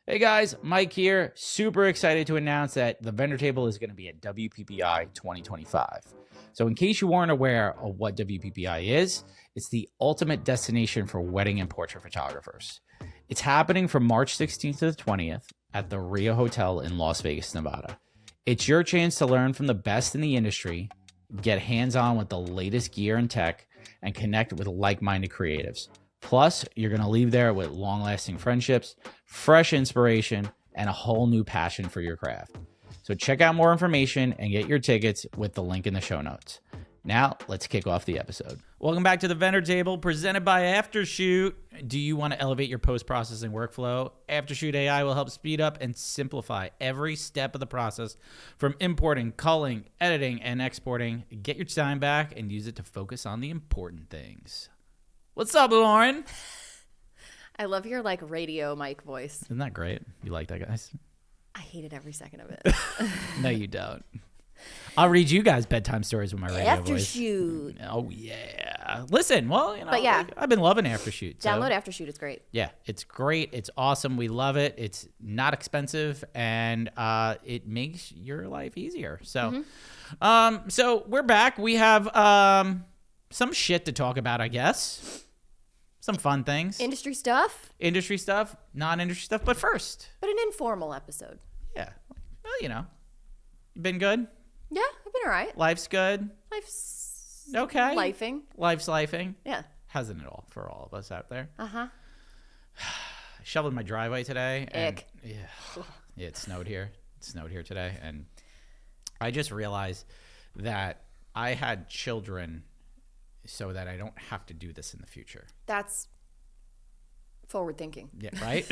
Hey guys, Mike here. Super excited to announce that the vendor table is going to be at WPPI 2025. So in case you weren't aware of what WPPI is, it's the ultimate destination for wedding and portrait photographers. It's happening from March 16th to the 20th at the Rio Hotel in Las Vegas, Nevada. It's your chance to learn from the best in the industry, get hands-on with the latest gear and tech, and connect with like-minded creatives. Plus, you're going to leave there with long-lasting friendships, fresh inspiration, and a whole new passion for your craft. So check out more information and get your tickets with the link in the show notes. Now, let's kick off the episode. Welcome back to the Vendor Table, presented by Aftershoot. Do you want to elevate your post-processing workflow? Aftershoot AI will help speed up and simplify every step of the process, from importing, culling, editing, and exporting. Get your time back and use it to focus on the important things. What's up, Lauren? I love your radio mic voice. Isn't that great? You like that, guys? I hated every second of it. No, you don't. I'll read you guys bedtime stories with my radio voice. Aftershoot. Oh, yeah. Listen, well, But yeah. I've been loving Aftershoot. So, Download Aftershoot. It's great. yeah, it's great. It's awesome. We love it. It's not expensive, and it makes your life easier. So, so we're back. We have some shit to talk about, I guess. Some fun things. Industry stuff. Industry stuff, non-industry stuff. But first. But an informal episode. Yeah. Well, you been good? Yeah, I've been all right. Life's good? Life's Okay. lifing. Life's lifing? Yeah. Hasn't it all for all of us out there? Uh-huh. I shoveled my driveway today. And, Ick. yeah, it snowed here. It snowed here today. And I just realized that I had children so that I don't have to do this in the future. That's forward thinking. Yeah, right?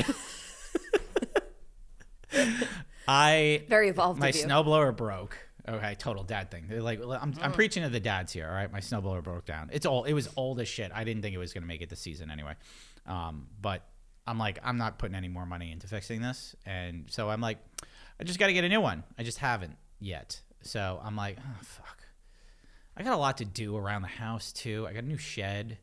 Very evolved My of you. snowblower broke. Okay, total dad thing. I'm preaching to the dads here. All right, my snowblower broke down. It was old as shit. I didn't think it was gonna make it this season anyway. But I'm like, I'm not putting any more money into fixing this, and so I'm like, I just got to get a new one. I just haven't yet. So I'm like, oh fuck. I got a lot to do around the house too. I got a new shed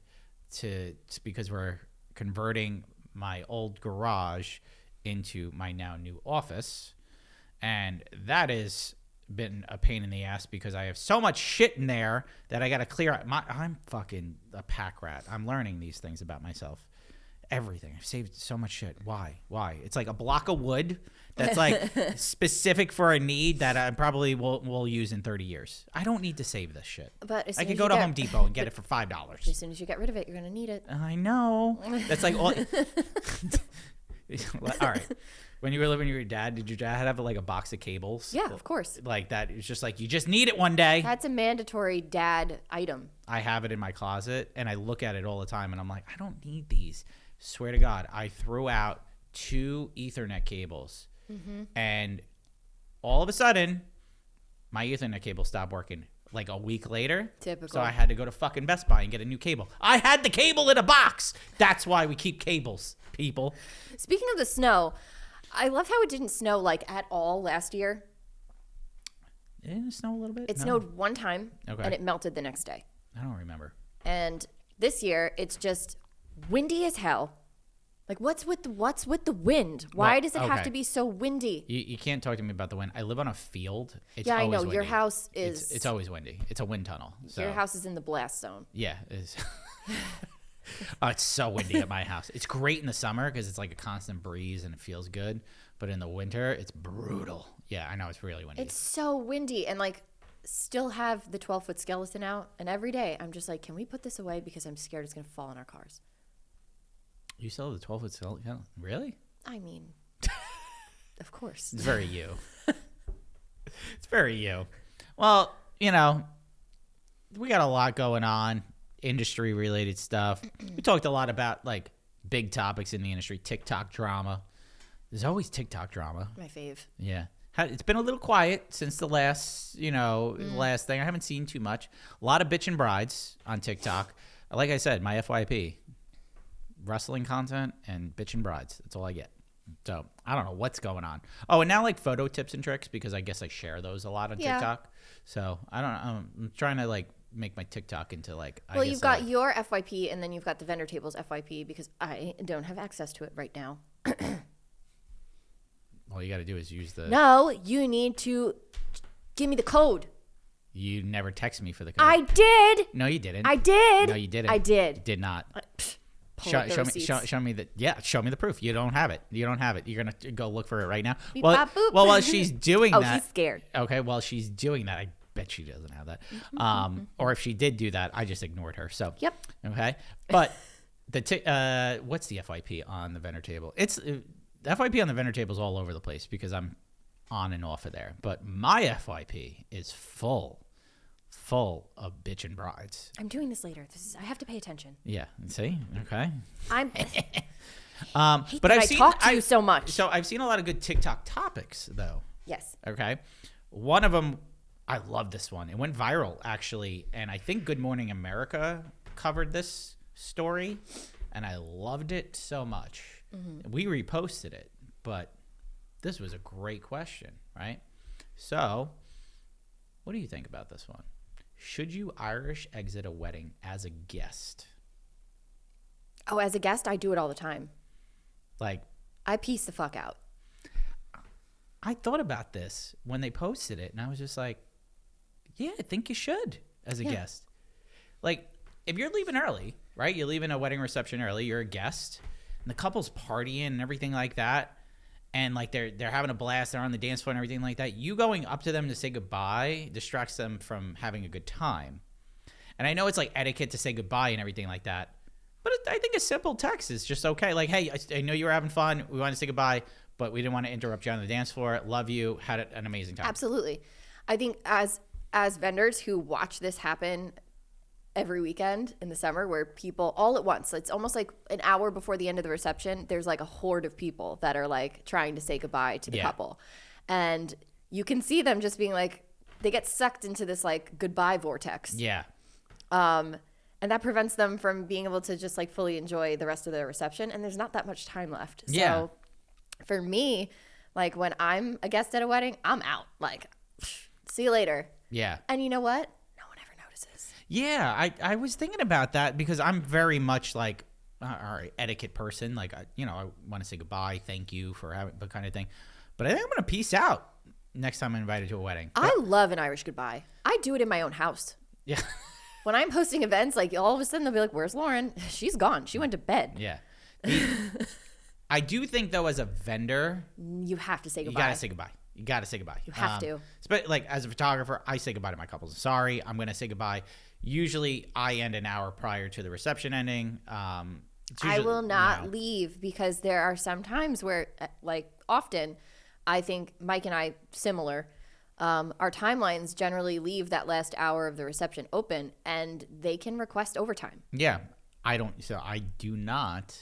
because we're converting my old garage into my now new office. And that has been a pain in the ass because I have so much shit in there that I got to clear out. I'm fucking a pack rat. I'm learning these things about myself. Everything. I've saved so much shit. Why? It's like a block of wood that's like specific for a need that I probably will use in 30 years. I don't need to save this shit. But as I soon could as go you to get- Home Depot and get it for $5. As soon as you get rid of it, you're going to need it. I know. That's like all. All right. When you were living with your dad, did your dad have like a box of cables? Yeah, of course. Like that. It's just like, you just need it one day. That's a mandatory dad item. I have it in my closet and I look at it all the time and I'm like, I don't need these. Swear to God, I threw out 2 Ethernet cables and all of a sudden my Ethernet cable stopped working like a week later. Typical. So I had to go to fucking Best Buy and get a new cable. I had the cable in a box. That's why we keep cables, people. Speaking of the snow, I love how it didn't snow at all last year. Didn't it snow a little bit? It No. snowed one time Okay. and it melted the next day. I don't remember. And this year it's just windy as hell. Like what's with the wind? Why Well, does it have okay. to be so windy? You can't talk to me about the wind. I live on a field. It's Yeah, I always know. Your windy. house is It's always windy. It's a wind tunnel. So. your house is in the blast zone. Yeah. It's, oh, it's so windy at my house. It's great in the summer because it's like a constant breeze and it feels good. But in the winter, it's brutal. Yeah, I know. It's really windy. It's so windy and still have the 12-foot skeleton out. And every day I'm just like, can we put this away because I'm scared it's going to fall on our cars. You still have the 12-foot skeleton? Really? I mean, of course. It's very you. It's very you. Well, we got a lot going on, industry-related stuff. We talked a lot about, big topics in the industry, TikTok drama. There's always TikTok drama. My fave. Yeah. It's been a little quiet since the last, last thing. I haven't seen too much. A lot of bitchin' brides on TikTok. Like I said, my FYP, wrestling content and bitchin' brides. That's all I get. So I don't know what's going on. Oh, and now photo tips and tricks because I guess I share those a lot on TikTok. So I don't know. I'm trying to make my TikTok into Well, you've got your FYP and then you've got the vendor table's FYP because I don't have access to it right now. to do is use the. No, you need to give me the code. You never text me for the code. I did. No, you didn't. I did. No, you didn't. I did. You did not. Show me the. Yeah, show me the proof. You don't have it. You don't have it. You're gonna go look for it right now. Beep, Well, bop, boop. well, while she's doing that. Oh, he's scared. Okay, while she's doing that, I bet she doesn't have that. Or if she did do that, I just ignored her. So. Yep. Okay, but what's the FYP on the vendor table? It's the FYP on the vendor table is all over the place because I'm on and off of there. But my FYP is full of bitchin' brides. I'm doing this later. I have to pay attention. Yeah. See? Okay. But I talk to you so much. So I've seen a lot of good TikTok topics, though. Yes. Okay. One of them, I love this one. It went viral, actually. And I think Good Morning America covered this story. And I loved it so much. Mm-hmm. We reposted it. But this was a great question, right? So what do you think about this one? Should you Irish exit a wedding as a guest? Oh, as a guest, I do it all the time. Like, I piece the fuck out. I thought about this when they posted it, and I was just like, yeah, I think you should as a guest. Like, if you're leaving early, right? You're leaving a wedding reception early, you're a guest, and the couple's partying and everything like that, and like they're having a blast, they're on the dance floor and everything like that. You going up to them to say goodbye distracts them from having a good time. And I know it's like etiquette to say goodbye and everything like that, but I think a simple text is just okay. Like, hey, I know you were having fun. We want to say goodbye, but we didn't want to interrupt you on the dance floor. Love you. Had an amazing time. Absolutely. I think as vendors who watch this happen every weekend in the summer where people all at once, it's almost like an hour before the end of the reception, there's like a horde of people that are like trying to say goodbye to the couple. And you can see them just being like, they get sucked into this like goodbye vortex. Yeah. And that prevents them from being able to just like fully enjoy the rest of their reception. And there's not that much time left. So for me, like when I'm a guest at a wedding, I'm out. Like, see you later. Yeah. And you know what? No one ever notices. Yeah, I was thinking about that because I'm very much like our etiquette person. Like, I want to say goodbye, thank you for having the kind of thing. But I think I'm going to peace out next time I'm invited to a wedding. I love an Irish goodbye. I do it in my own house. Yeah. When I'm hosting events, like all of a sudden they'll be like, where's Lauren? She's gone. She went to bed. Yeah. I do think, though, as a vendor, you have to say goodbye. You got to say goodbye. You got to say goodbye. You have to. But like as a photographer, I say goodbye to my couples. Sorry, I'm going to say goodbye. Usually I end an hour prior to the reception ending. I will not leave because there are some times where, like often, I think Mike and I, similar, our timelines generally leave that last hour of the reception open and they can request overtime. Yeah. I do not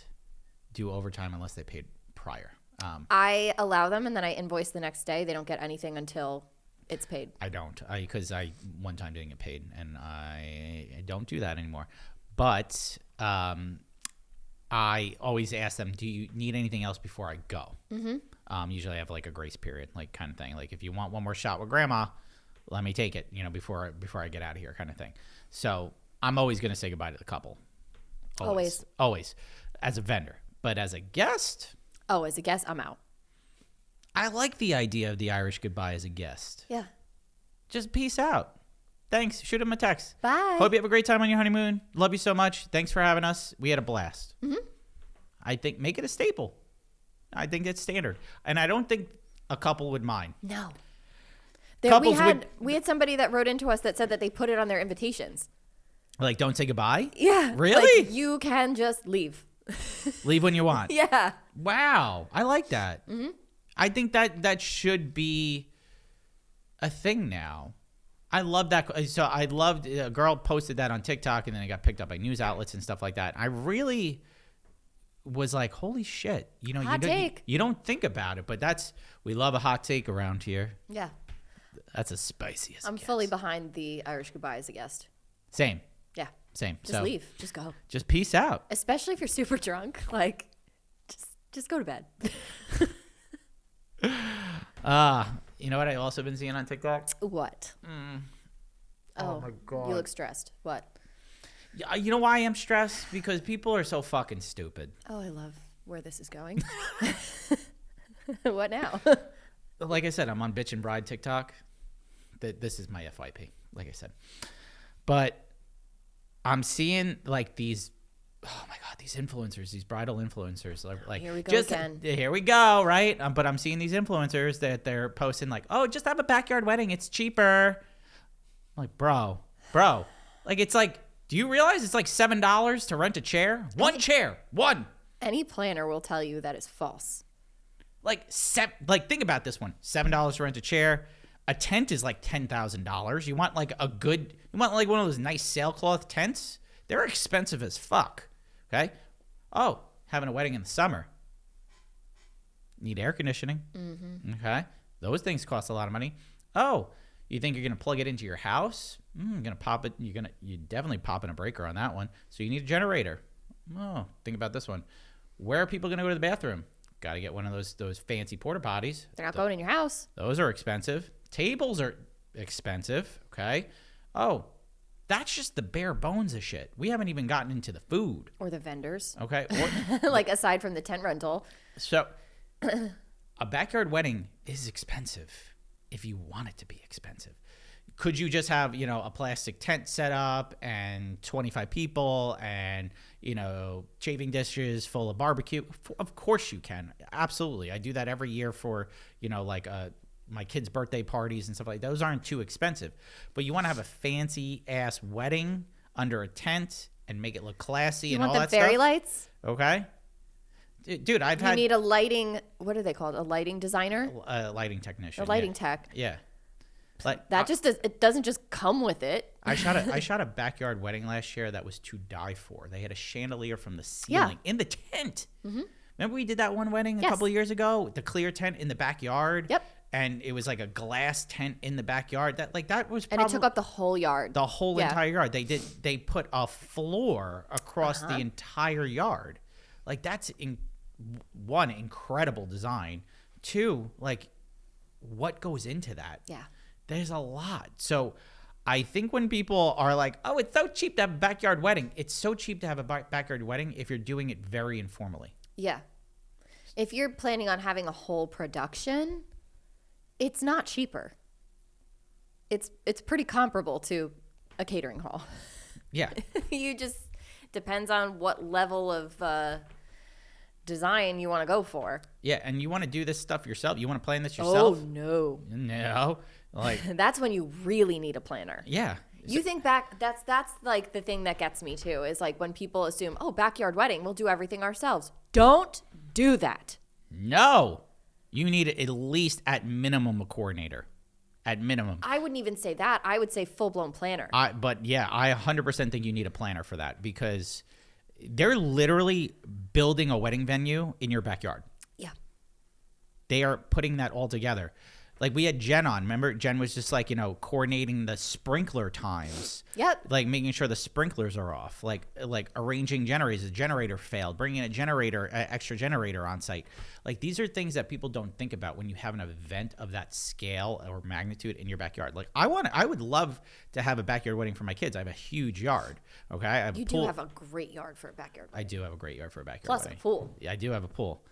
do overtime unless they paid prior. I allow them and then I invoice the next day. They don't get anything until it's paid. I don't, because I one time didn't get paid and I don't do that anymore. But I always ask them, do you need anything else before I go? Mm-hmm. Usually I have like a grace period, like kind of thing. Like if you want one more shot with grandma, let me take it, before I get out of here kind of thing. So I'm always going to say goodbye to the couple. Always. As a vendor. But as a guest... Oh, as a guest, I'm out. I like the idea of the Irish goodbye as a guest. Yeah. Just peace out. Thanks. Shoot him a text. Bye. Hope you have a great time on your honeymoon. Love you so much. Thanks for having us. We had a blast. Mm-hmm. I think make it a staple. I think it's standard. And I don't think a couple would mind. No. We had somebody that wrote into us that said that they put it on their invitations. Like, don't say goodbye? Yeah. Really? Like, you can just leave. Leave when you want. Yeah. Wow. I like that. Mm-hmm. I think that should be a thing now. I love that. So I loved, a girl posted that on TikTok and then it got picked up by news outlets and stuff like that. I really was like, holy shit. Hot take. You don't think about it, but we love a hot take around here. Yeah. That's as spicy as I'm fully behind the Irish goodbye as a guest. Same. Yeah. Same. Just leave. Just go. Just peace out. Especially if you're super drunk. Like, just go to bed. You know what I also been seeing on TikTok? What? Oh my God. You look stressed. What? You know why I'm stressed? Because people are so fucking stupid. Oh, I love where this is going. What now? like I said, I'm on Bitch and Bride TikTok. This is my FYP, like I said. But I'm seeing like these, oh my God, these influencers, these bridal influencers. Like Here we go again. Here we go, right? But I'm seeing these influencers that they're posting like, oh, just have a backyard wedding. It's cheaper. I'm like, bro. Like, it's like, do you realize it's like $7 to rent a chair? One chair. One. Any planner will tell you that is false. Like, think about this one. $7 to rent a chair. A tent is like $10,000. You want like one of those nice sailcloth tents? They're expensive as fuck. Okay. Oh, having a wedding in the summer. Need air conditioning. Mm-hmm. Okay. Those things cost a lot of money. Oh, you think you're going to plug it into your house? You're going to pop it. You definitely popping a breaker on that one. So you need a generator. Oh, think about this one. Where are people going to go to the bathroom? Got to get one of those fancy porta potties. They're not going in your house. Those are expensive. Tables are expensive. Okay. Oh, that's just the bare bones of shit. We haven't even gotten into the food. Or the vendors. Okay. Like aside from the tent rental. So a backyard wedding is expensive if you want it to be expensive. Could you just have, a plastic tent set up and 25 people and, chafing dishes full of barbecue? Of course you can. Absolutely. I do that every year for, my kids' birthday parties and stuff like that. Those aren't too expensive. But you want to have a fancy ass wedding under a tent and make it look classy and all that stuff. You want the fairy lights? Okay. Dude, You need a lighting, what are they called? A lighting designer? A lighting technician. A lighting tech. Yeah. Like it doesn't just come with it. I shot a backyard wedding last year that was to die for. They had a chandelier from the ceiling in the tent. Mm-hmm. Remember we did that one wedding a couple of years ago? The clear tent in the backyard. Yep. And it was like a glass tent in the backyard. That was and it took up the whole yard. The whole entire yard. They put a floor across the entire yard. Like that's one, incredible design. Two, like what goes into that? Yeah. There's a lot. So I think when people are like, oh, it's so cheap to have a backyard wedding. It's so cheap to have a backyard wedding if you're doing it very informally. Yeah. If you're planning on having a whole production, it's not cheaper. It's pretty comparable to a catering hall. Yeah. You just depends on what level of design you want to go for. Yeah, and you want to do this stuff yourself. You want to plan this yourself? Oh no. Like that's when you really need a planner. Yeah. You think back, that's like the thing that gets me too, is like when people assume, oh, backyard wedding, we'll do everything ourselves. Don't do that. No. You need at least at minimum a coordinator. At minimum. I wouldn't even say that. I would say full-blown planner. But yeah, I 100% think you need a planner for that because they're literally building a wedding venue in your backyard. Yeah. They are putting that all together. Like we had Jen on. Remember, Jen was just like, coordinating the sprinkler times. Yep. Like making sure the sprinklers are off. Like arranging generators. A generator failed. Bringing extra generator on site. Like these are things that people don't think about when you have an event of that scale or magnitude in your backyard. Like I would love to have a backyard wedding for my kids. I have a huge yard. Okay. I have you a pool. do have a great yard for a backyard wedding. I do have a great yard for a backyard Plus wedding. a pool. Yeah, I do have a pool.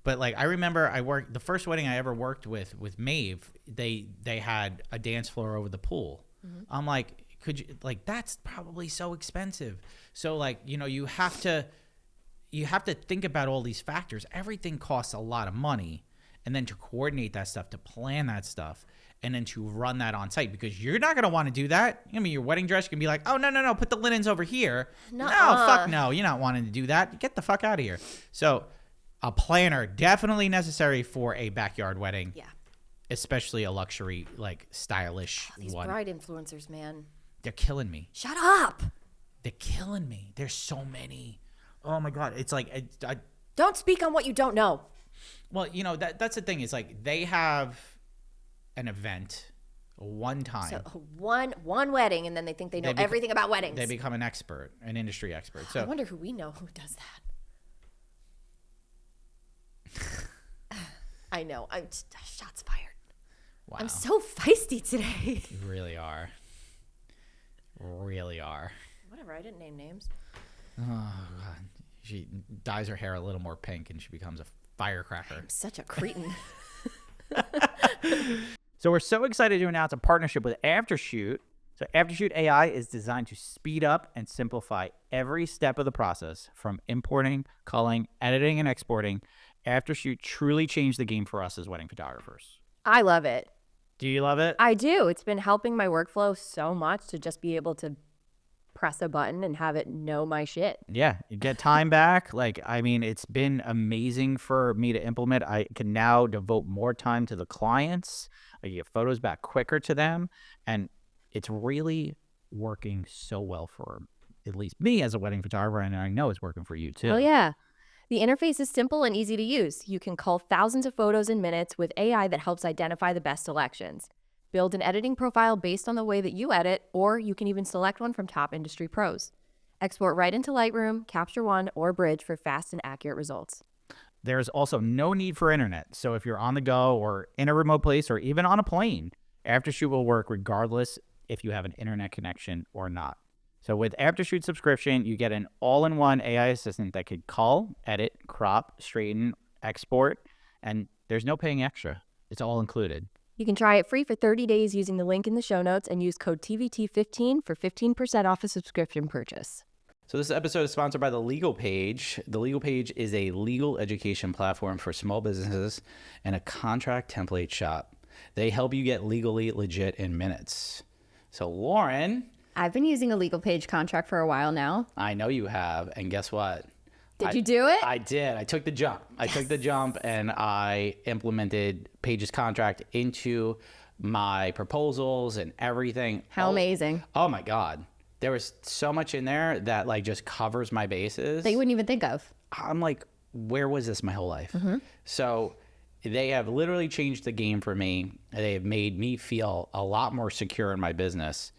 But I remember the first wedding I ever worked with Maeve, they had a dance floor over the pool. Mm-hmm. I'm like, could you, like, that's probably so expensive. So like, you have to think about all these factors. Everything costs a lot of money. And then to coordinate that stuff, to plan that stuff, and then to run that on site, because you're not going to want to do that. I mean, your wedding dress can be like, oh, no, put the linens over here. Nuh-uh. No, fuck no. You're not wanting to do that. Get the fuck out of here. So a planner, definitely necessary for a backyard wedding. Yeah. Especially a luxury, like, stylish these one. bride influencers, man. They're killing me. Shut up. They're killing me. There's so many. Oh, my God. It's like... Don't speak on what you don't know. Well, that's the thing. Is like they have an event one time. So one wedding, and then they think they know everything about weddings. They become an expert, an industry expert. So I wonder who we know who does that. I know. Shots fired. Wow. I'm so feisty today. You really are. Really are. Whatever. I didn't name names. Oh, God. She dyes her hair a little more pink and she becomes a firecracker. I'm such a cretin. So we're so excited to announce a partnership with Aftershoot. So Aftershoot AI is designed to speed up and simplify every step of the process, from importing, culling, editing, and exporting. Aftershoot truly changed the game for us as wedding photographers. I love it. Do you love it? I do. It's been helping my workflow so much to just be able to press a button and have it know my shit. Yeah, you get time back. It's been amazing for me to implement. I can now devote more time to the clients. I get photos back quicker to them. And it's really working so well for at least me as a wedding photographer, and I know it's working for you too. Oh, yeah. The interface is simple and easy to use. You can cull thousands of photos in minutes with AI that helps identify the best selections. Build an editing profile based on the way that you edit, or you can even select one from top industry pros. Export right into Lightroom, Capture One, or Bridge for fast and accurate results. There's also no need for internet. So if you're on the go or in a remote place or even on a plane, Aftershoot will work regardless if you have an internet connection or not. So with Aftershoot subscription, you get an all-in-one AI assistant that could cull, edit, crop, straighten, export, and there's no paying extra. It's all included. You can try it free for 30 days using the link in the show notes and use code TVT15 for 15% off a subscription purchase. So this episode is sponsored by the Legal Paige. The Legal Paige is a legal education platform for small businesses and a contract template shop. They help you get legally legit in minutes. So Lauren, I've been using a Legal Paige contract for a while now. I know you have, and guess what? Did you do it? I did. I took the jump. I took the jump and I implemented Paige's contract into my proposals and everything. How amazing. Oh my God. There was so much in there that just covers my bases. That you wouldn't even think of. I'm like, where was this my whole life? Mm-hmm. So they have literally changed the game for me. They have made me feel a lot more secure in my business.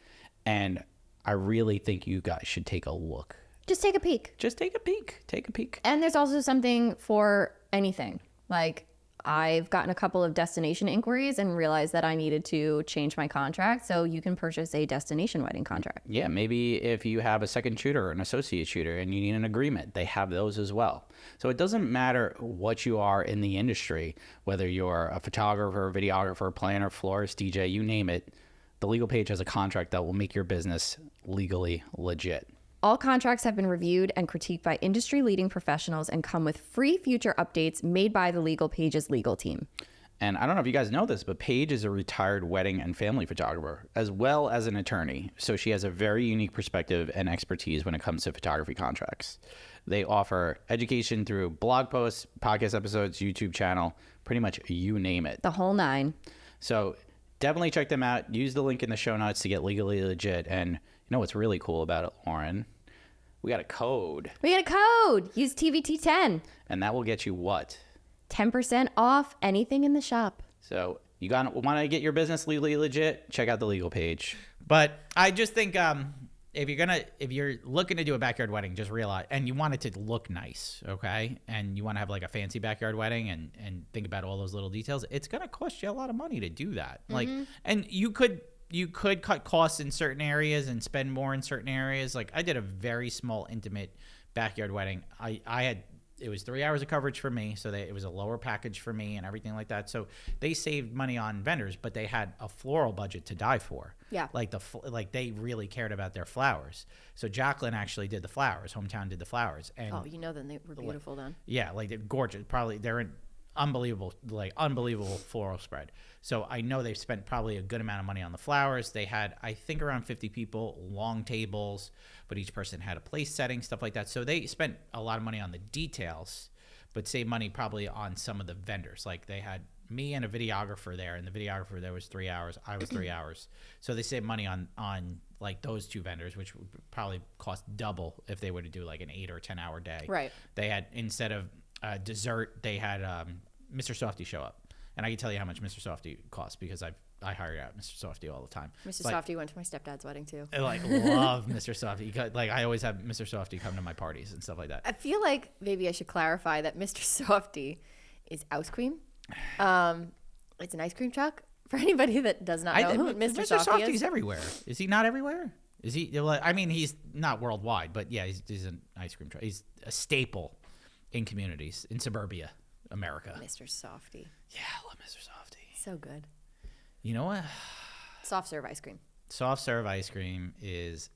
And I really think you guys should take a look. Just take a peek. Just take a peek. Take a peek. And there's also something for anything. Like, I've gotten a couple of destination inquiries and realized that I needed to change my contract. So you can purchase a destination wedding contract. Yeah, maybe if you have a second shooter or an associate shooter and you need an agreement, they have those as well. So it doesn't matter what you are in the industry, whether you're a photographer, videographer, planner, florist, DJ, you name it. The Legal Paige has a contract that will make your business legally legit. All contracts have been reviewed and critiqued by industry-leading professionals and come with free future updates made by the Legal Paige's legal team. And I don't know if you guys know this, but Paige is a retired wedding and family photographer, as well as an attorney. So she has a very unique perspective and expertise when it comes to photography contracts. They offer education through blog posts, podcast episodes, YouTube channel, pretty much you name it. The whole nine. So definitely check them out. Use the link in the show notes to get legally legit. And you know what's really cool about it, Lauren? We got a code. We got a code. Use TVT10. And that will get you what? 10% off anything in the shop. So you want to get your business legally legit? Check out the Legal Paige. But I just think if you're looking to do a backyard wedding, just realize, and you want it to look nice, okay? And you want to have like a fancy backyard wedding and think about all those little details, it's going to cost you a lot of money to do that. Mm-hmm. And you could cut costs in certain areas and spend more in certain areas. Like I did a very small, intimate backyard wedding. It was 3 hours of coverage for me, so it was a lower package for me and everything like that. So they saved money on vendors, but they had a floral budget to die for. Yeah. Like they really cared about their flowers. So Jacqueline actually did the flowers. Hometown did the flowers. And then they were beautiful then. yeah, like they're gorgeous. Probably they're in unbelievable floral spread. So I know they've spent probably a good amount of money on the flowers. They had, I think, around 50 people, long tables, but each person had a place setting, stuff like that. So they spent a lot of money on the details, but saved money probably on some of the vendors. Like they had me and a videographer there, and the videographer there was 3 hours. I was 3 hours. So they saved money on like those two vendors, which would probably cost double if they were to do like an 8 or 10 hour day. Right. They had, instead of dessert, they had Mr. Softy show up. And I can tell you how much Mr. Softy costs because I hire out Mr. Softy all the time. Mr. Softy went to my stepdad's wedding too. I love Mr. Softy. I always have Mr. Softy come to my parties and stuff like that. I feel like maybe I should clarify that Mr. Softy is ice cream. It's an ice cream truck. For anybody that does not know who Mr. Softy is. Softy's everywhere. Is he not everywhere? Is he? I mean, he's not worldwide, but yeah, he's an ice cream truck. He's a staple in communities in suburbia America. Mr. Softy. Yeah, love Mr. Softy. So good. You know what? Soft serve ice cream. Soft serve ice cream is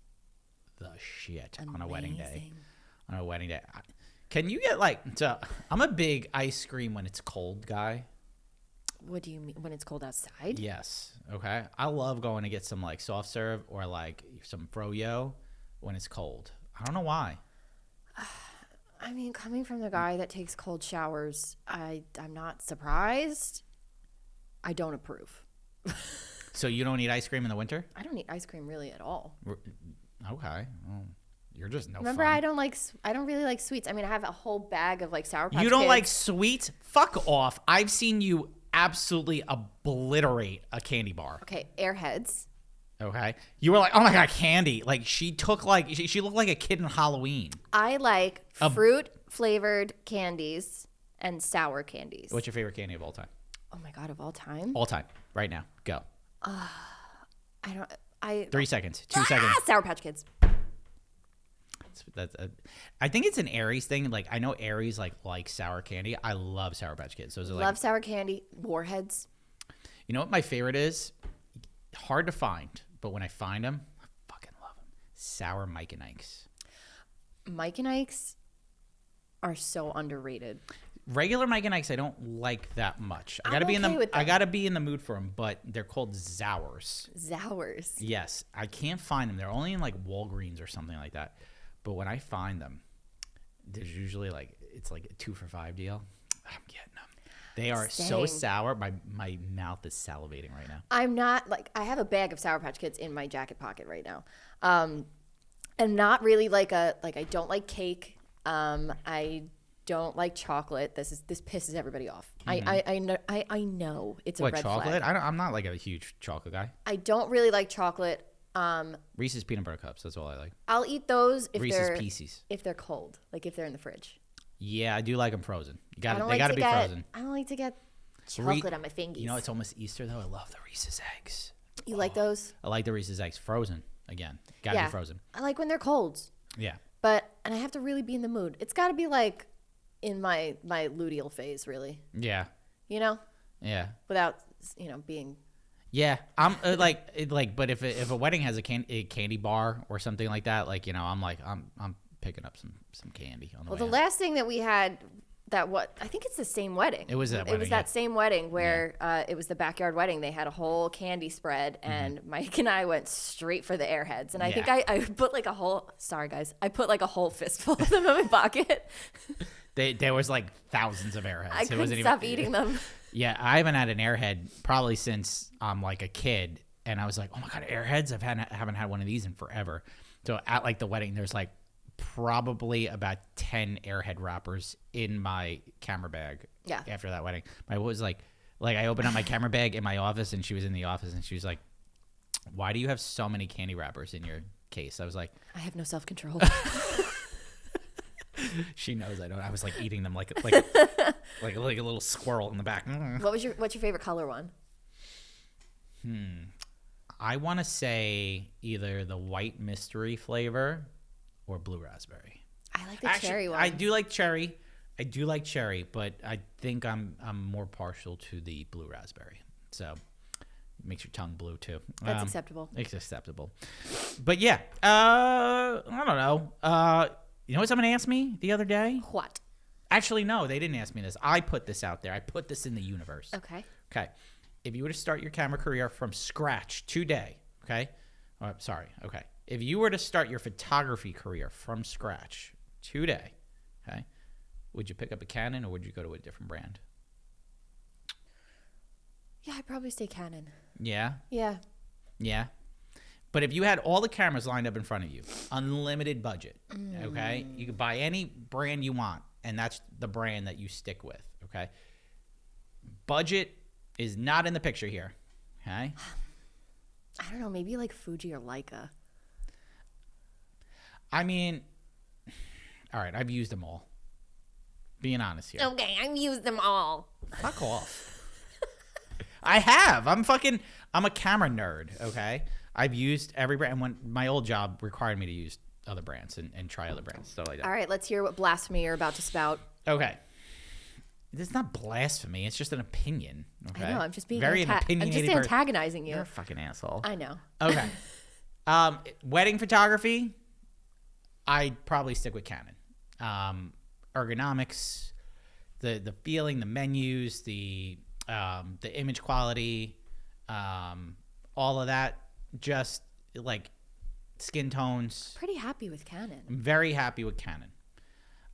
the shit on a wedding day. Amazing. On a wedding day. Can you get like, so I'm a big ice cream when it's cold guy. What do you mean when it's cold outside? Yes. Okay. I love going to get some like soft serve or like some froyo when it's cold. I don't know why. I mean, coming from the guy that takes cold showers, I'm not surprised. I don't approve. So you don't eat ice cream in the winter? I don't eat ice cream really at all. Okay. Well, you're just no Remember, fun. I don't really like sweets. I mean, I have a whole bag of like Sour Patch You don't Kids. like sweets? Fuck off. I've seen you absolutely obliterate a candy bar. Okay, Airheads. Okay. You were like, oh my God, candy. Like she took like, she looked like a kid in Halloween. I like fruit flavored candies and sour candies. What's your favorite candy of all time? Oh my God, of all time? All time. Right now. Go. 3 seconds. 2 seconds. Sour Patch Kids. I think it's an Aries thing. Like I know Aries like sour candy. I love Sour Patch Kids. Those are like, Love sour candy. Warheads. you know what my favorite is? Hard to find, but when I find them, I fucking love them. Sour Mike and Ike's. Mike and Ike's are so underrated. Regular Mike and Ike's I don't like that much. I gotta I'm be in okay the with them. I gotta be in the mood for them, but they're called Zours. Zours. Yes, I can't find them. They're only in like Walgreens or something like that. But when I find them, there's usually like it's like a 2 for $5 deal. I'm getting them. They are so Same. sour. My mouth is salivating right now. I'm not like I have a bag of Sour Patch Kids in my jacket pocket right now, and not really like I don't like cake. I don't like chocolate. This pisses everybody off. Mm-hmm. I know it's a What, red chocolate? flag. I'm not like a huge chocolate guy. I don't really like chocolate. Reese's peanut butter cups. That's all I like. I'll eat those Reese's Pieces. if they're cold, like if they're in the fridge. Yeah, I do like them frozen. They I don't gotta like be frozen. I don't like to get chocolate on my fingers. You know, it's almost Easter though. I love the Reese's eggs. You like those? I like the Reese's eggs frozen. Again, gotta be frozen. I like when they're cold. Yeah. And I have to really be in the mood. It's got to be like in my luteal phase, really. Yeah. You know, Yeah. without being. Yeah, I'm but if a wedding has a candy bar or something like that, like I'm picking up some candy on the way. The out. last thing that we had, I think it's the same wedding. It was that It wedding, was yeah. that same wedding where it was the backyard wedding. They had a whole candy spread, and Mike and I went straight for the Airheads. And I think I put like a whole. Sorry guys, I put like a whole fistful of them in my pocket. There was like thousands of Airheads. I couldn't stop eating them. Yeah, I haven't had an Airhead probably since I'm like a kid, and I was like, oh my God, Airheads! I haven't had one of these in forever. So at like the wedding, there's like probably about 10 Airhead wrappers in my camera bag. Yeah. After that wedding, I was like I opened up my camera bag in my office, and she was in the office, and she was like, "Why do you have so many candy wrappers in your case?" I was like, I have no self-control. she knows I don't. I was like eating them like a little squirrel in the back. What's your favorite color one? I want to say either the white mystery flavor or blue raspberry. I like the cherry one. I do like cherry, but I think I'm more partial to the blue raspberry. So it makes your tongue blue too. That's acceptable. It's acceptable. But yeah, I don't know. You know what someone asked me the other day? What? Actually, no, they didn't ask me this. I put this out there. I put this in the universe. Okay. Okay. If you were to start your camera career from scratch today, okay? Okay. If you were to start your photography career from scratch today, okay, would you pick up a Canon or would you go to a different brand? Yeah, I'd probably stay Canon. Yeah? Yeah. Yeah. But if you had all the cameras lined up in front of you, unlimited budget, okay? You could buy any brand you want, and that's the brand that you stick with, okay? Budget is not in the picture here, okay? I don't know, maybe like Fuji or Leica. I mean, all right, I've used them all. Being honest here. Okay, I've used them all. Fuck off. I have. I'm a camera nerd, okay? I've used every brand. And when my old job required me to use other brands and try other brands, stuff like that. All right, let's hear what blasphemy you're about to spout. Okay. It's not blasphemy. It's just an opinion. Okay. I know. I'm just being very I'm opinionated. just antagonizing you. You're a fucking asshole. I know. Okay. Wedding photography, I'd probably stick with Canon. Ergonomics, the feeling, the menus, the image quality, all of that, just like skin tones. Pretty happy with Canon. I'm very happy with Canon.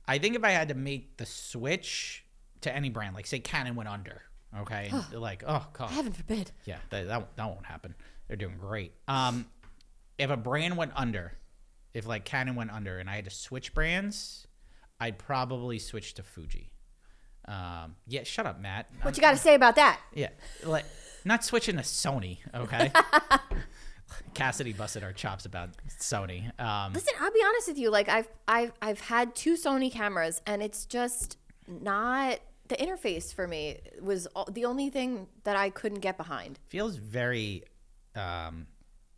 I think if I had to make the switch to any brand, like say Canon went under, okay, and they're like, oh god, Heaven forbid. yeah, that won't happen. They're doing great. If a brand went under, if like Canon went under, and I had to switch brands, I'd probably switch to Fuji. Yeah, shut up, Matt. What you got to say about that? Yeah, like not switching to Sony, okay? Cassidy busted our chops about Sony. Listen, I'll be honest with you. Like I've had 2 Sony cameras, and it's just not the interface for me was the only thing that I couldn't get behind. Feels very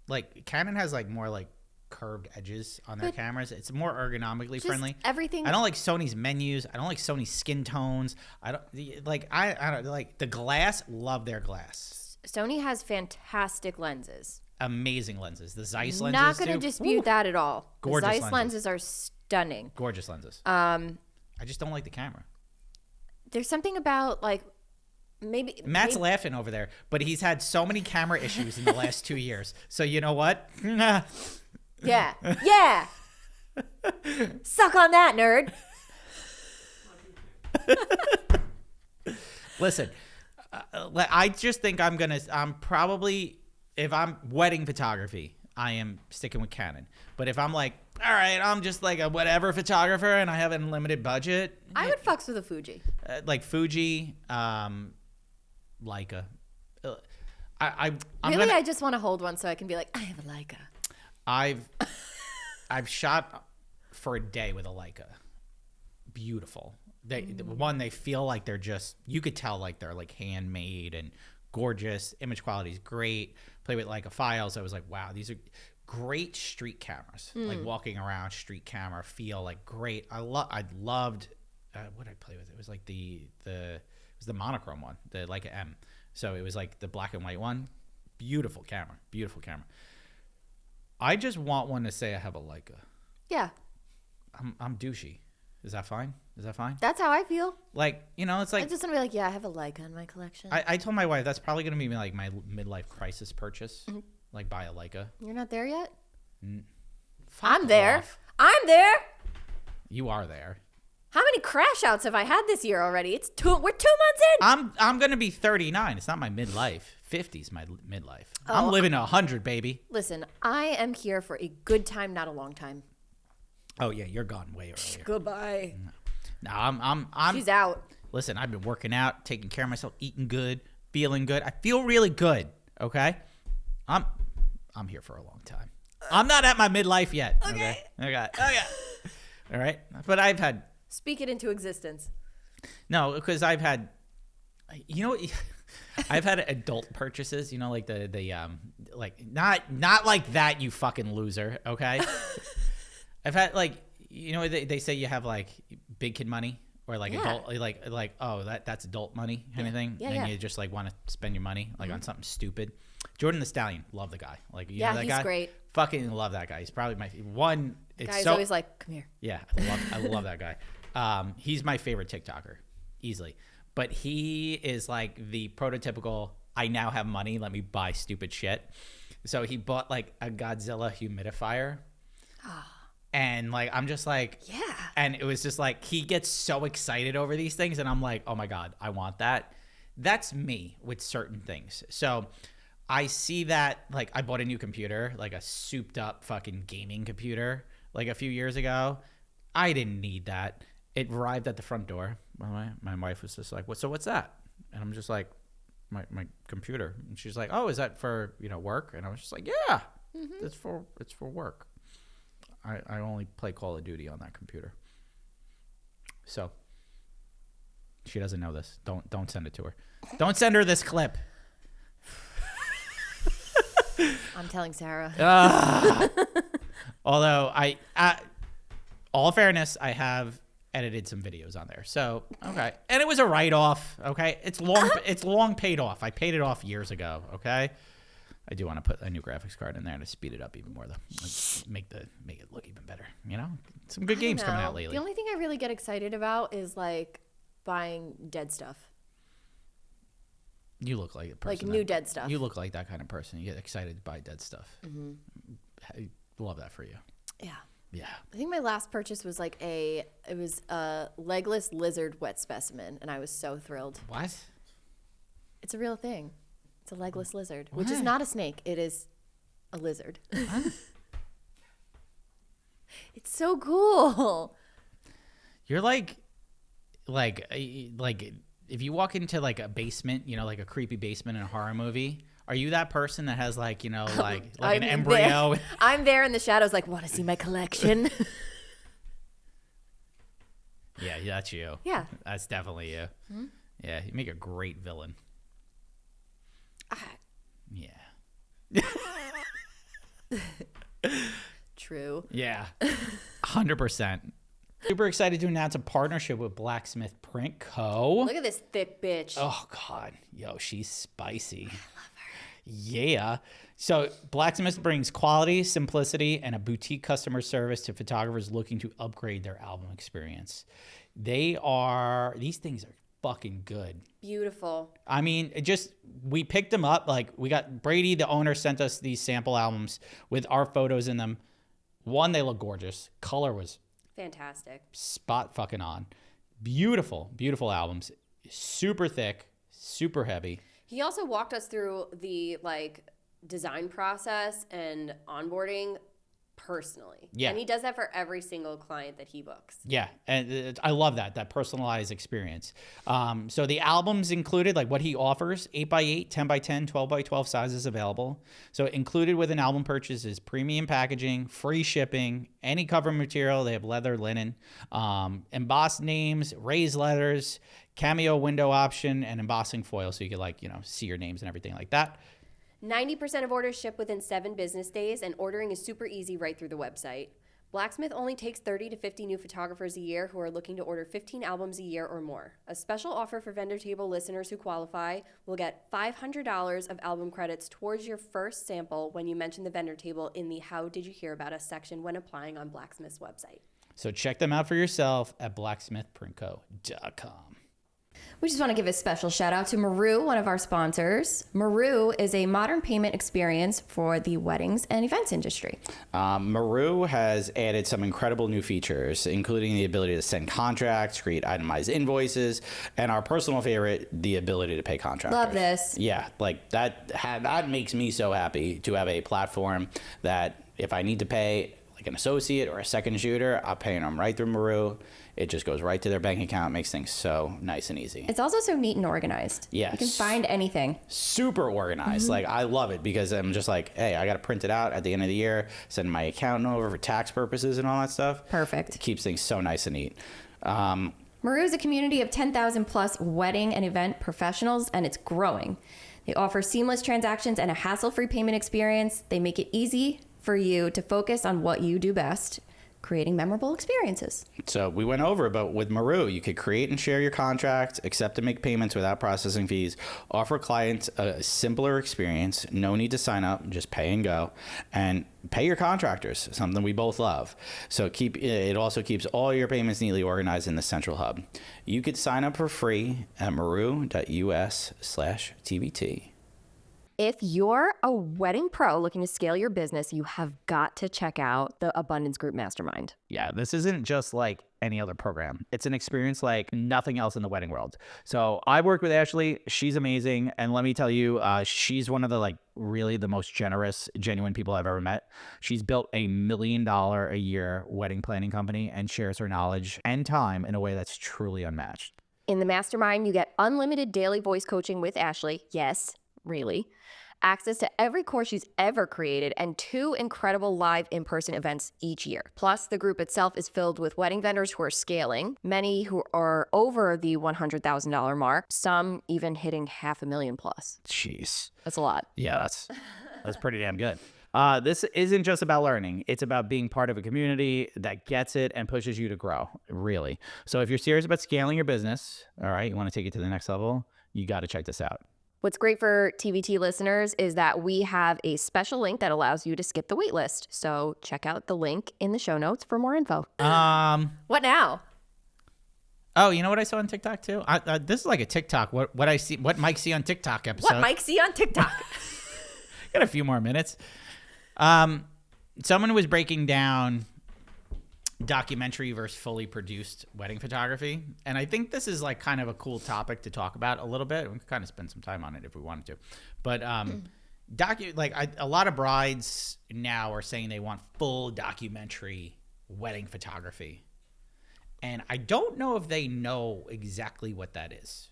like Canon has like more like curved edges on their cameras. It's more ergonomically friendly. Everything. I don't like Sony's menus. I don't like Sony's skin tones. I don't like the glass. Love their glass. Sony has fantastic lenses. Amazing lenses. The Zeiss lenses. Not going to dispute that at all. Gorgeous the Zeiss lenses are stunning. Gorgeous lenses. I just don't like the camera. There's something about like Matt's laughing over there, but he's had so many camera issues in the last 2 years. So you know what? Yeah. Yeah. Suck on that, nerd. Listen, I just think I'm probably, if I'm wedding photography, I am sticking with Canon. But if I'm like, all right, I'm just like a whatever photographer and I have an unlimited budget. I would fucks with a Fuji. Like Fuji, Leica. I just want to hold one so I can be like, I have a Leica. I've shot for a day with a Leica. Beautiful. They feel like they're just, you could tell like they're like handmade and gorgeous. Image quality is great. Play with Leica files. I was like, wow, these are great street cameras. Like walking around, street camera feel like great. I loved what did I play with? It was like it was the monochrome one, the Leica M. So it was like the black and white one. Beautiful camera. Beautiful camera. I just want one to say I have a Leica. Yeah. I'm douchey. Is that fine? Is that fine? That's how I feel. Like, you know, it's like, I just want to be like, yeah, I have a Leica in my collection. I told my wife that's probably going to be like my midlife crisis purchase. Like buy a Leica. You're not there yet? Fuck I'm there. off. I'm there. You are there. How many crash outs have I had this year already? We're 2 months in. I'm going to be 39. It's not my midlife. 50's my midlife. Oh. I'm living 100, baby. Listen, I am here for a good time, not a long time. Oh yeah, you're gone way earlier. Goodbye. No, I'm She's out. Listen, I've been working out, taking care of myself, eating good, feeling good. I feel really good, okay? I'm here for a long time. I'm not at my midlife yet. Okay. All right. But I've had, Speak it into existence. no, because I've had, you know, I've had adult purchases, you know, like the like not like that, you fucking loser, okay? I've had like, you know, they say you have like big kid money or like adult, like oh that's adult money kind of thing, and you just like want to spend your money like on something stupid. Jordan the Stallion, love the guy. Like you know that he's guy? Great. Fucking love that guy. He's probably my one. It's Guy's so, always like, come here. yeah, I love that guy. He's my favorite TikToker, easily. But he is like the prototypical, I now have money, let me buy stupid shit. So he bought like a Godzilla humidifier. And like, I'm just like, Yeah. And it was just like, he gets so excited over these things. And I'm like, oh my God, I want that. That's me with certain things. So I see that, like, I bought a new computer, like a souped up fucking gaming computer, like a few years ago. I didn't need that. It arrived at the front door. My wife was just like, what's that? And I'm just like, my computer. And she's like, oh, is that for, you know, work? And I was just like, yeah, it's for work. I only play Call of Duty on that computer. So she doesn't know this. Don't send it to her. Don't send her this clip. I'm telling Sarah. Although all fairness, I have edited some videos on there. So, okay. And it was a write-off, okay? It's long paid off. I paid it off years ago, okay? I do want to put a new graphics card in there to speed it up even more, though. Like, make it look even better, you know? Some good games coming out lately. The only thing I really get excited about is, like, buying dead stuff. You look like a person. Like new dead stuff. You look like that kind of person. You get excited to buy dead stuff. Mm-hmm. I love that for you. Yeah. Yeah. I think my last purchase was like a legless lizard wet specimen, and I was so thrilled. What? It's a real thing. It's a legless lizard, which is not a snake. It is a lizard. What? It's so cool. You're like if you walk into like a basement, you know, like a creepy basement in a horror movie, are you that person that has like, you know, like an embryo? I'm there in the shadows like, want to see my collection? Yeah, that's you. Yeah. That's definitely you. Hmm? Yeah, you make a great villain. Yeah. True. Yeah. 100%. Super excited to announce a partnership with Blacksmith Print Co. Look at this thick bitch. Oh, God. Yo, she's spicy. I love her. Yeah. So Blacksmith brings quality, simplicity, and a boutique customer service to photographers looking to upgrade their album experience. These things are fucking good. Beautiful. I mean, we picked them up. Like, we got Brady, the owner, sent us these sample albums with our photos in them. One, they look gorgeous. Color was fantastic. Spot fucking on. Beautiful, beautiful albums. Super thick, super heavy. He also walked us through the design process and onboarding personally. Yeah. And he does that for every single client that he books. Yeah. And I love that personalized experience. So the albums included, like what he offers, 8x8, 10x10, 12x12 sizes available. So included with an album purchase is premium packaging, free shipping, any cover material. They have leather, linen, embossed names, raised letters, cameo window option, and embossing foil. So you could see your names and everything like that. 90% of orders ship within 7 business days, and ordering is super easy right through the website. Blacksmith only takes 30 to 50 new photographers a year who are looking to order 15 albums a year or more. A special offer for Vendor Table listeners who qualify will get $500 of album credits towards your first sample when you mention the Vendor Table in the How Did You Hear About Us section when applying on Blacksmith's website. So check them out for yourself at blacksmithprintco.com. We just want to give a special shout out to Maru, one of our sponsors. Maru is a modern payment experience for the weddings and events industry. Maru has added some incredible new features, including the ability to send contracts, create itemized invoices, and our personal favorite, the ability to pay contractors. Love this. Yeah, like that makes me so happy to have a platform that if I need to pay like an associate or a second shooter, I'm paying them right through Maru. It just goes right to their bank account, makes things so nice and easy. It's also so neat and organized. Yes. You can find anything. Super organized. Like, I love it because I'm just like, hey, I got to print it out at the end of the year, send my accountant over for tax purposes and all that stuff. Perfect. It keeps things so nice and neat. Maru is a community of 10,000 plus wedding and event professionals, and it's growing. They offer seamless transactions and a hassle-free payment experience. They make it easy for you to focus on what you do best, creating memorable experiences. So we went over it, but with Maru, you could create and share your contract, accept and make payments without processing fees, offer clients a simpler experience, no need to sign up, just pay and go, and pay your contractors, something we both love. So it also keeps all your payments neatly organized in the central hub. You could sign up for free at maru.us/TBT. If you're a wedding pro looking to scale your business, you have got to check out the Abundance Group Mastermind. Yeah, this isn't just like any other program. It's an experience like nothing else in the wedding world. So I worked with Ashley. She's amazing. And let me tell you, she's one of the really the most generous, genuine people I've ever met. She's built $1 million a year wedding planning company and shares her knowledge and time in a way that's truly unmatched. In the Mastermind, you get unlimited daily voice coaching with Ashley. Yes, really. Access to every course she's ever created, and 2 incredible live in-person events each year. Plus, the group itself is filled with wedding vendors who are scaling, many who are over the $100,000 mark, some even hitting $500,000 plus. Jeez. That's a lot. Yeah, that's pretty damn good. This isn't just about learning. It's about being part of a community that gets it and pushes you to grow, really. So if you're serious about scaling your business, all right, you want to take it to the next level, you got to check this out. What's great for TBT listeners is that we have a special link that allows you to skip the wait list. So check out the link in the show notes for more info. What now? Oh, you know what I saw on TikTok too? This is like a TikTok. What Mike see on TikTok episode. What Mike see on TikTok? Got a few more minutes. Someone was breaking down documentary versus fully produced wedding photography, and I think this is like kind of a cool topic to talk about a little bit. We can kind of spend some time on it if we wanted to, but a lot of brides now are saying they want full documentary wedding photography, and I don't know if they know exactly what that is.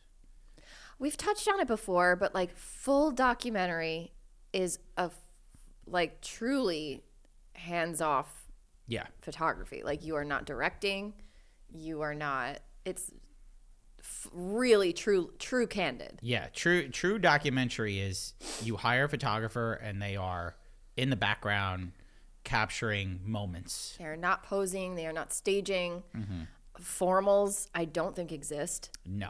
We've touched on it before, but like full documentary is truly hands-off photography. Like you are not directing, you are not, it's really true candid. Yeah, true documentary is you hire a photographer and they are in the background capturing moments. They are not posing, they are not staging. Formals I don't think exist. No.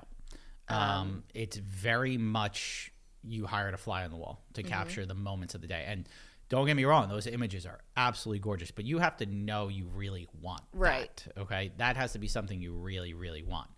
It's very much you hired a fly on the wall to capture the moments of the day. And don't get me wrong, those images are absolutely gorgeous, but you have to know you really want that, okay? That has to be something you really, really want.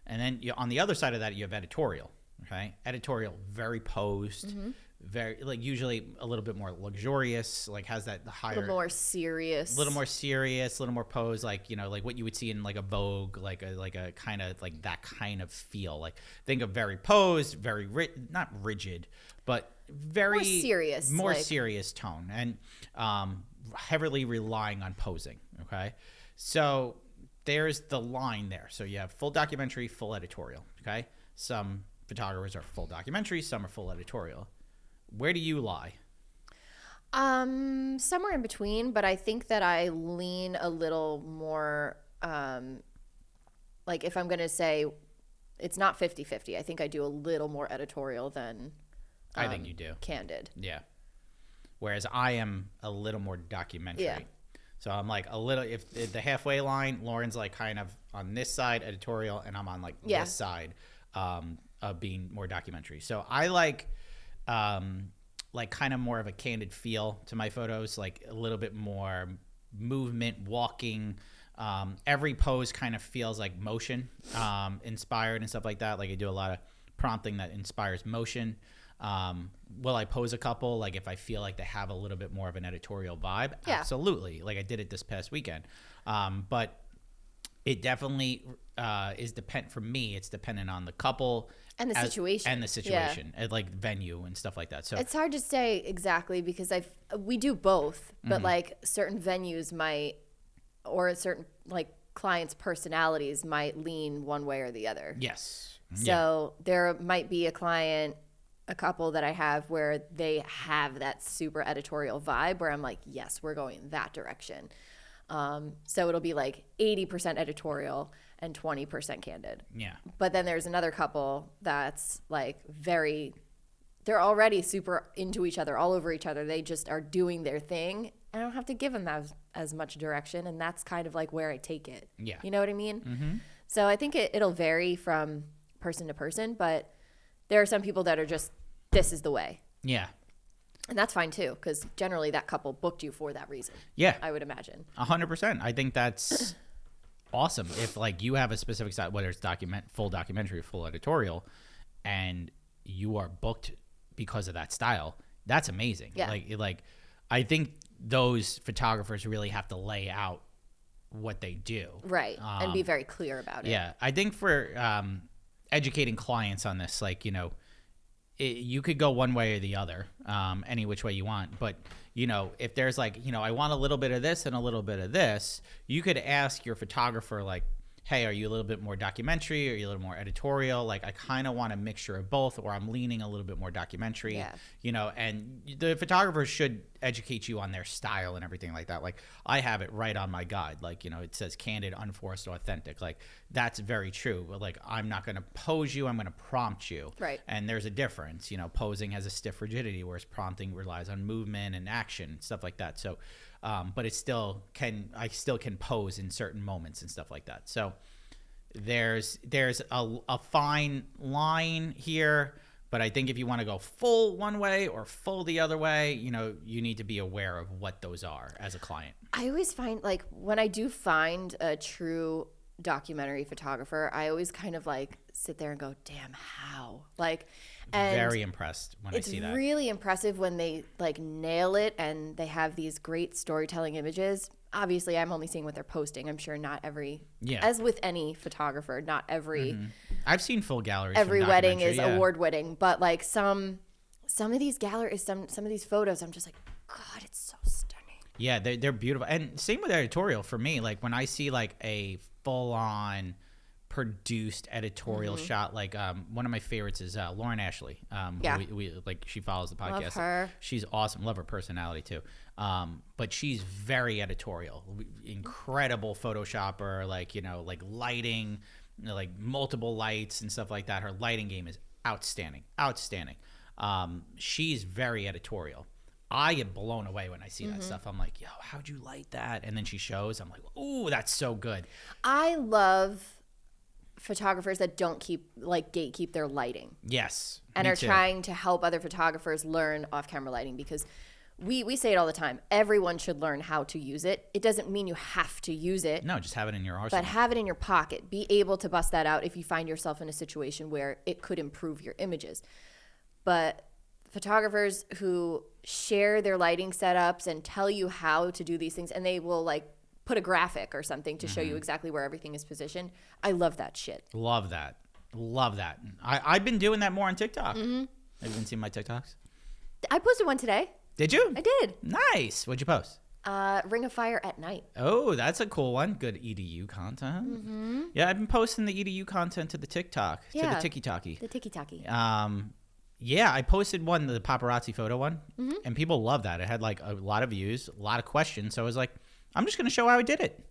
And then on the other side of that, you have editorial, okay? Editorial, very posed, very, like usually a little bit more luxurious, like has that higher. A little more serious, a little more posed, like, you know, like what you would see in like a Vogue, like a kind of like that kind of feel. Like think of very posed, very, not rigid, but very more serious tone, and heavily relying on posing. Okay, so there's the line there. So you have full documentary, full editorial. Okay, some photographers are full documentary, some are full editorial. Where do you lie? Somewhere in between, but I think that I lean a little more like if I'm going to say it's not 50-50, I think I do a little more editorial than I think you do. Candid. Yeah. Whereas I am a little more documentary. Yeah. So I'm like a little, if the halfway line, Lauren's like kind of on this side, editorial, and I'm on like this side of being more documentary. So I like kind of more of a candid feel to my photos, like a little bit more movement, walking. Every pose kind of feels like motion inspired and stuff like that. Like I do a lot of prompting that inspires motion. Will I pose a couple? Like if I feel like they have a little bit more of an editorial vibe, absolutely. Like I did it this past weekend. But it definitely is for me, it's dependent on the couple and the situation and like venue and stuff like that. So it's hard to say exactly because we do both, but like certain venues might, or certain like clients' personalities might lean one way or the other. Yes. So there might be a couple that I have where they have that super editorial vibe where I'm like, yes, we're going that direction. So it'll be like 80% editorial and 20% candid. Yeah. But then there's another couple that's like they're already super into each other, all over each other. They just are doing their thing. I don't have to give them as much direction. And that's kind of like where I take it. Yeah. You know what I mean? So I think it'll vary from person to person, but there are some people that are just, this is the way. Yeah. And that's fine too, because generally that couple booked you for that reason. Yeah. I would imagine. 100%. I think that's awesome. If like you have a specific side, whether it's full documentary, full editorial, and you are booked because of that style, that's amazing. Yeah. Like I think those photographers really have to lay out what they do. Right. And be very clear about it. Yeah. I think for educating clients on this, like, you know, you could go one way or the other, any which way you want. But, you know, if there's like, you know, I want a little bit of this and a little bit of this, you could ask your photographer like, hey, are you a little bit more documentary? Are you a little more editorial? Like, I kind of want a mixture of both, or I'm leaning a little bit more documentary, you know, and the photographers should educate you on their style and everything like that. Like, I have it right on my guide. Like, you know, it says candid, unforced, authentic. Like, that's very true. Like, I'm not going to pose you. I'm going to prompt you. Right. And there's a difference. You know, posing has a stiff rigidity, whereas prompting relies on movement and action, stuff like that. So, but it still can, I still can pose in certain moments and stuff like that. So there's a fine line here, but I think if you want to go full one way or full the other way, you know, you need to be aware of what those are as a client. I always find, like, when I do find a true documentary photographer, I always kind of like sit there and go, damn, how? Like, and very impressed when I see that. It's really impressive when they like nail it and they have these great storytelling images. Obviously, I'm only seeing what they're posting. I'm sure not every, as with any photographer, not every. I've seen full galleries. Every wedding is award winning, but like some of these galleries, some of these photos, I'm just like, God, it's so stunning. Yeah, they're beautiful. And same with editorial for me. Like when I see like a full on produced editorial shot, like one of my favorites is Lauren Ashley. We like, she follows the podcast. Love her. She's awesome. Love her personality too. But she's very editorial, incredible photoshopper, like, you know, like lighting, you know, like multiple lights and stuff like that. Her lighting game is outstanding. She's very editorial. I get blown away when I see that stuff. I'm like, yo, how'd you light that? And then she shows, I'm like, ooh, that's so good. I love photographers that don't gatekeep their lighting. Yes. And are trying to help other photographers learn off-camera lighting, because we say it all the time. Everyone should learn how to use it. It doesn't mean you have to use it. No, just have it in your arsenal. But have it in your pocket. Be able to bust that out if you find yourself in a situation where it could improve your images. But photographers who share their lighting setups and tell you how to do these things, and they will like put a graphic or something to show you exactly where everything is positioned. I love that shit. Love that. I've been doing that more on TikTok. Have you been seeing my TikToks? I posted one today. Did you? I did. Nice. What'd you post? Ring of Fire at night. Oh, that's a cool one. Good EDU content. Yeah, I've been posting the EDU content to the TikTok, to the Tiki-Taki. The Tiki-Taki. Yeah, I posted one, the paparazzi photo one, and people love that. It had like a lot of views, a lot of questions. So I was like, I'm just going to show how I did it.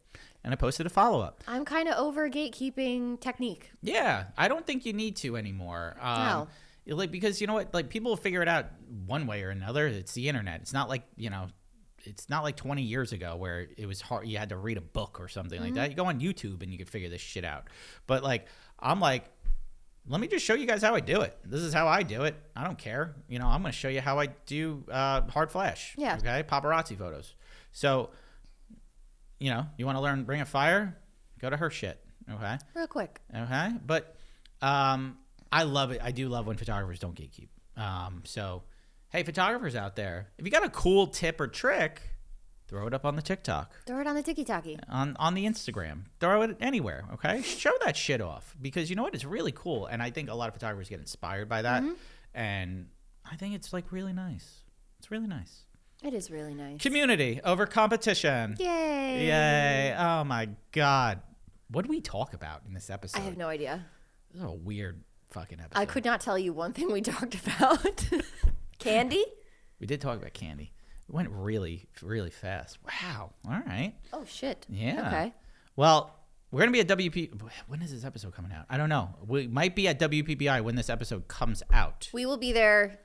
And I posted a follow-up. I'm kind of over gatekeeping technique. Yeah, I don't think you need to anymore. No. Like, because you know what? Like, people will figure it out one way or another. It's the internet. It's not like, you know, it's not like 20 years ago where it was hard. You had to read a book or something like that. You go on YouTube and you can figure this shit out. But like, I'm like, let me just show you guys how I do it. This is how I do it. I don't care. You know, I'm going to show you how I do hard flash. Yeah. Okay. Paparazzi photos. So, you know, you want to learn Ring of Fire? Go to her shit. Okay. Real quick. Okay. But I love it. I do love when photographers don't gatekeep. So, hey, photographers out there, if you got a cool tip or trick, throw it up on the TikTok. Throw it on the Tiki-Taki. On the Instagram. Throw it anywhere, okay? Show that shit off, because you know what? It's really cool, and I think a lot of photographers get inspired by that, and I think it's, like, really nice. It's really nice. It is really nice. Community over competition. Yay. Yay. Oh, my God. What did we talk about in this episode? I have no idea. This is a weird fucking episode. I could not tell you one thing we talked about. Candy? We did talk about candy. It went really, really fast. Wow. All right. Oh, shit. Yeah. Okay. Well, we're going to be at WP. When is this episode coming out? I don't know. We might be at WPBI when this episode comes out. We will be there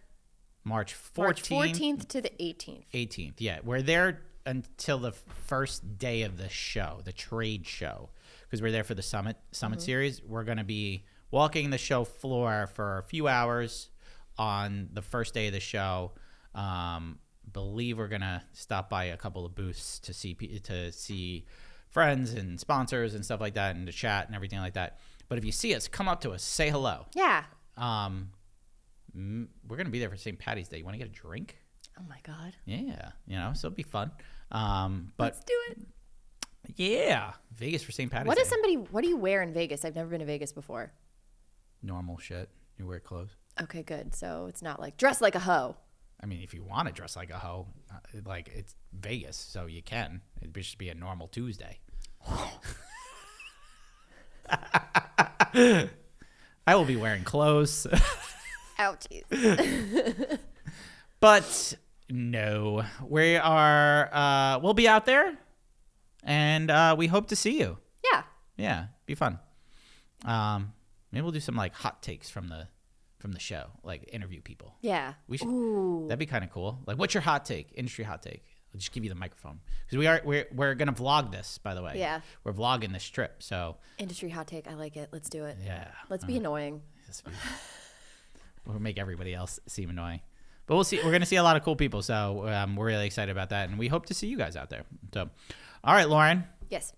March 14th. March 14th to the 18th. 18th, yeah. We're there until the first day of the show, the trade show, because we're there for the Summit series. We're going to be walking the show floor for a few hours on the first day of the show. Believe we're gonna stop by a couple of booths to see friends and sponsors and stuff like that, and to chat and everything like that. But if you see us, come up to us, say hello. Yeah. We're gonna be there for St. Patty's Day. You want to get a drink? Oh my God. Yeah, you know, so it'll be fun. But let's do it. Yeah, Vegas for St. Patty's Day. What do you wear in Vegas? I've never been to Vegas before. Normal shit. You wear clothes. Okay, good. So it's not like dress like a hoe. I mean, if you want to dress like a hoe, like, it's Vegas, so you can. It should be a normal Tuesday. I will be wearing clothes. Ouchies. But no, we'll be out there, and we hope to see you. Yeah. Yeah, be fun. Maybe we'll do some like hot takes from the show, like interview people. Yeah. We should. Ooh. That'd be kind of cool. Like, what's your hot take? Industry hot take. I'll just give you the microphone because we're gonna vlog this, by the way. Yeah. We're vlogging this trip, so. Industry hot take. I like it. Let's do it. Yeah. Let's be annoying. We'll make everybody else seem annoying. But we'll see. We're going to see a lot of cool people. So we're really excited about that. And we hope to see you guys out there. So, all right, Lauren. Yes.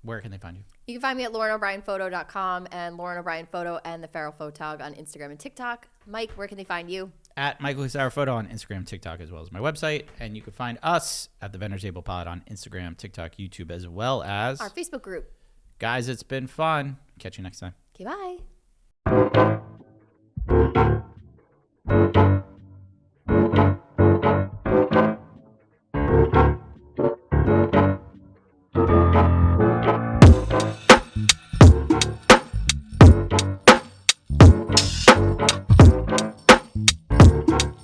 Where can they find you? You can find me at LaurenO'BrienPhoto.com and Lauren O'Brien Photo and the Feral Photog on Instagram and TikTok. Mike, where can they find you? At Michael Husauer Photo on Instagram, TikTok, as well as my website. And you can find us at the Vendor Table Pod on Instagram, TikTok, YouTube, as well as Our Facebook group. Guys, it's been fun. Catch you next time. Okay, bye.